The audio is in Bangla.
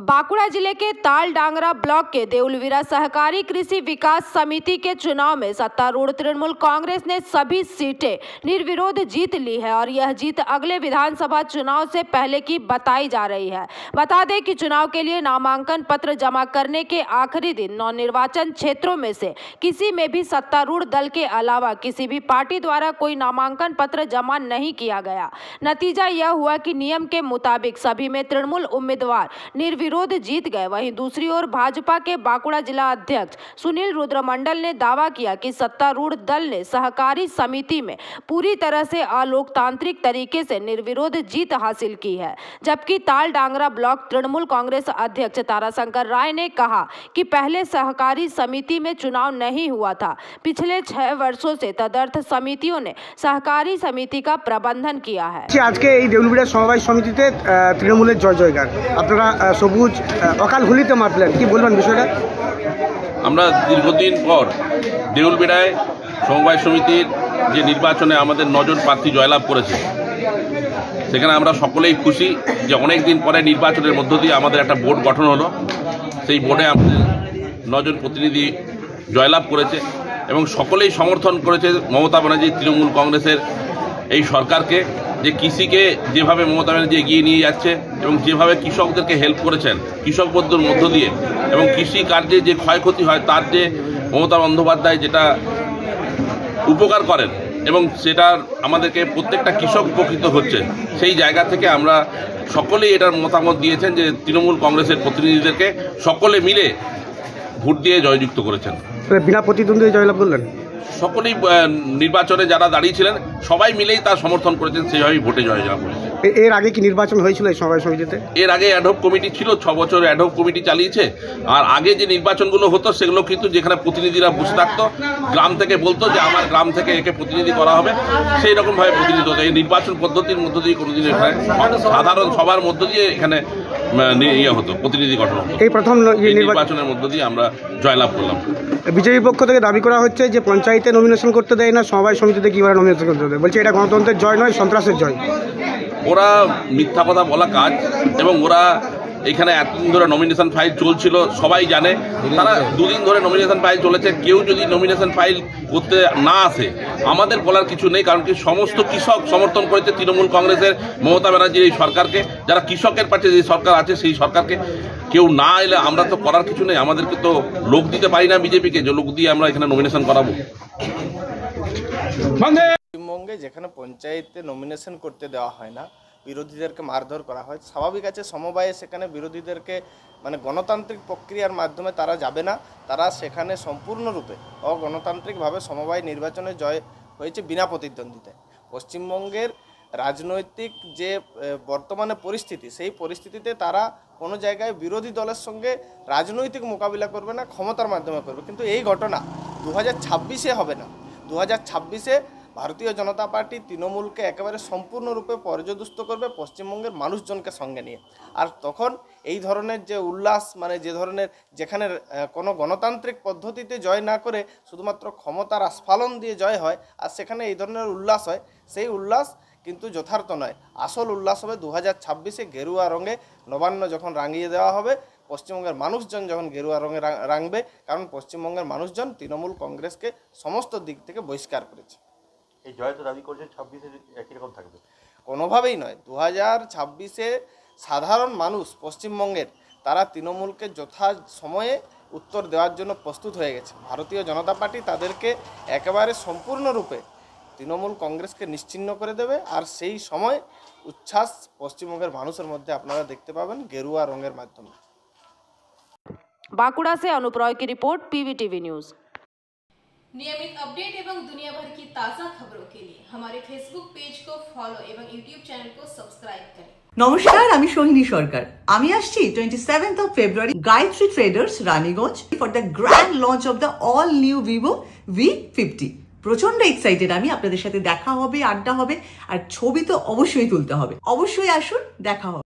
बांकुड़ा जिले के तालडांगरा ब्लॉक के देउलवीरा सहकारी कृषि विकास समिति के चुनाव में सत्तारूढ़ तृणमूल कांग्रेस ने सभी सीटें निर्विरोध जीत ली है और यह जीत अगले विधानसभा चुनाव से पहले की बताई जा रही है। बता दें कि चुनाव के लिए नामांकन पत्र जमा करने के आखिरी दिन 9 निर्वाचन क्षेत्रों में से किसी में भी सत्तारूढ़ दल के अलावा किसी भी पार्टी द्वारा कोई नामांकन पत्र जमा नहीं किया गया। नतीजा यह हुआ कि नियम के मुताबिक सभी में तृणमूल उम्मीदवार निर्विरोध जीत गए। वहीं दूसरी ओर भाजपा के बांकुड़ा जिला अध्यक्ष सुनील रुद्रमंडल ने दावा किया कि सत्तारूढ़ दल ने सहकारी समिति में पूरी तरह से अलोकतांत्रिक तरीके से निर्विरोध जीत हासिल की है, जबकि तालडांगरा ब्लॉक तृणमूल कांग्रेस अध्यक्ष ताराशंकर राय ने कहा कि पहले सहकारी समिति में चुनाव नहीं हुआ था। पिछले 6 वर्षों से तदर्थ समितियों ने सहकारी समिति का प्रबंधन किया है। आज के देउलवीरा समवाय समितिते तृणमूलेर जय जयगार, আপনারা সবুজ অকাল হোলিতে মাতলেন, কি বলবেন বিষয়টা? আমরা দীর্ঘদিন পর দেউলবীরায় সমবায় সমিতির যে নির্বাচনে আমাদের 9 জন প্রার্থী জয়লাভ করেছে, সেখানে আমরা সকলেই খুশি যে অনেক দিন পরে নির্বাচনের মধ্য দিয়ে আমাদের একটা বোর্ড গঠন হলো। সেই বোর্ডে আমাদের 9 জন প্রতিনিধি জয়লাভ করেছে এবং সকলেই সমর্থন করেছে মমতা ব্যানার্জি তৃণমূল কংগ্রেসের এই সরকারকে, যে কৃষিকে যেভাবে মমতা ব্যানার্জি এগিয়ে নিয়ে যাচ্ছে এবং যেভাবে কৃষকদেরকে হেল্প করেছেন কৃষক বন্ধুর মধ্য দিয়ে, এবং কৃষি কার্যে যে ক্ষয়ক্ষতি হয় তার যে মমতা বন্দ্যোপাধ্যায় যেটা উপকার করেন এবং সেটা আমাদেরকে প্রত্যেকটা কৃষক উপকৃত হচ্ছে, সেই জায়গা থেকে আমরা সকলেই এটার মতামত দিয়েছেন যে তৃণমূল কংগ্রেসের প্রতিনিধিদেরকে সকলে মিলে ভোট দিয়ে জয়যুক্ত করেছেন। বিনা প্রতিদ্বন্দ্বী জয়লাভ করলেন। সকলেই নির্বাচনে যারা দাঁড়িয়েছিলেন সবাই মিলেই তার সমর্থন করেছেন, সেইভাবেই ভোটে জয়লাভ করেছে। এর আগে কি নির্বাচন হয়েছিল এই সমবায় সমিতিতে? এর আগে অ্যাডহক কমিটি ছিল, 6 বছর অ্যাডহক কমিটি চালিয়েছে। আর আগে যে নির্বাচনগুলো হতো সেগুলো কিন্তু যেখানে প্রতিনিধিরা বসে থাকতো, গ্রাম থেকে বলতো যে আমার গ্রাম থেকে একে প্রতিনিধি করা হবে, সেই রকমভাবে প্রতিনিধি হতো। এই নির্বাচন পদ্ধতির মধ্য দিয়ে কোনোদিন এখানে সাধারণ সবার মধ্য দিয়ে এখানে হতো, প্রতিনিধি গঠন হতো। এই প্রথম নির্বাচনের মধ্য দিয়ে আমরা জয়লাভ করলাম। বিজেপি পক্ষ থেকে দাবি করা হচ্ছে যে পঞ্চায়েতে নমিনেশন করতে দেয় না, সমবায় সমিতিতে কিভাবে নমিনেশন করতে দেয়, বলছে এটা গণতন্ত্রের জয় নয়, সন্ত্রাসের জয়। ওরা মিথ্যা কথা বলা কাজ, এবং ওরা এখানে এতদিন ধরে নমিনেশন ফাইল চলছিল সবাই জানে। তারা 2 দিন ধরে নমিনেশন ফাইল চলেছে। কেউ যদি নমিনেশন ফাইল করতে না আসে আমাদের বলার কিছু নেই, কারণ কি সমস্ত কৃষক সমর্থন করেছে তৃণমূল কংগ্রেসের মমতা ব্যানার্জির এই সরকারকে। যারা কৃষকের পাশে যে সরকার আছে সেই সরকারকে কেউ না এলে আমরা তো করার কিছু নেই। আমাদেরকে তো লোক দিতে পারি না বিজেপিকে, যে লোক দিয়ে আমরা এখানে নমিনেশন করাবো। পশ্চিমবঙ্গে যেখানে পঞ্চায়েতে নমিনেশন করতে দেওয়া হয় না, বিরোধীদেরকে মারধর করা হয়, স্বাভাবিক আছে সমবায়ে সেখানে বিরোধীদেরকে গণতান্ত্রিক প্রক্রিয়ার মাধ্যমে তারা যাবে না। তারা সেখানে সম্পূর্ণরূপে অগণতান্ত্রিকভাবে সমবায় নির্বাচনে জয় হয়েছে বিনা প্রতিদ্বন্দ্বিতায়। পশ্চিমবঙ্গের রাজনৈতিক যে বর্তমানে পরিস্থিতি, সেই পরিস্থিতিতে তারা কোনো জায়গায় বিরোধী দলের সঙ্গে রাজনৈতিক মোকাবিলা করবে না, ক্ষমতার মাধ্যমে করবে। কিন্তু এই ঘটনা 2026-এ হবে না। 2026-এ ভারতীয় জনতা পার্টি তৃণমূলকে একেবারে সম্পূর্ণরূপে পর্যদস্ত করবে পশ্চিমবঙ্গের মানুষজনকে সঙ্গে নিয়ে। আর তখন এই ধরনের যে উল্লাস, যে ধরনের যেখানে কোনো গণতান্ত্রিক পদ্ধতিতে জয় না করে শুধুমাত্র ক্ষমতার আস্ফালন দিয়ে জয় হয়, আর সেখানে এই ধরনের উল্লাস হয়, সেই উল্লাস কিন্তু যথার্থ নয়। আসল উল্লাস হবে 2026-এ গেরুয়া রঙে নবান্ন যখন রাঙিয়ে দেওয়া হবে, পশ্চিমবঙ্গের মানুষজন যখন গেরুয়া রঙে রাঙবে, কারণ পশ্চিমবঙ্গের মানুষজন তৃণমূল কংগ্রেসকে সমস্ত দিক থেকে বহিষ্কার করেছে। এই জয় তো দাবি করছেন 26-এ একই রকম থাকবে? কোনোভাবেই নয়। 2026-এ সাধারণ মানুষ পশ্চিমবঙ্গের তারা তৃণমূলকে যথা সময়ে উত্তর দেওয়ার জন্য প্রস্তুত হয়ে গেছে। ভারতীয় জনতা পার্টি তাদেরকে একেবারে সম্পূর্ণরূপে তৃণমূল কংগ্রেসকে নিশ্চিহ্ন করে দেবে। আর সেই সময় উচ্ছ্বাস পশ্চিমবঙ্গের মানুষের মধ্যে আপনারা দেখতে পাবেন গেরুয়া রঙের মাধ্যমে। बांकुड़ा से अनुप रॉय की रिपोर्ट, पीवीटीवी न्यूज। नियमित अपडेट एवं दुनिया भर की ताज़ा खबरों के लिए हमारे फेसबुक पेज को फॉलो एवं यूट्यूब चैनल को सब्सक्राइब करें। নমস্কার, আমি সোহিনী সরকার। আমি আসছি 27th of February Gayatri traders Raniganj for the grand launch of the all new Vivo V50। প্রচন্ড এক্সাইটেড আমি। আপনাদের সাথে দেখা হবে, আড্ডা হবে, আর ছবি তো অবশ্যই তুলতে হবে। অবশ্যই আসুন, দেখা হবে।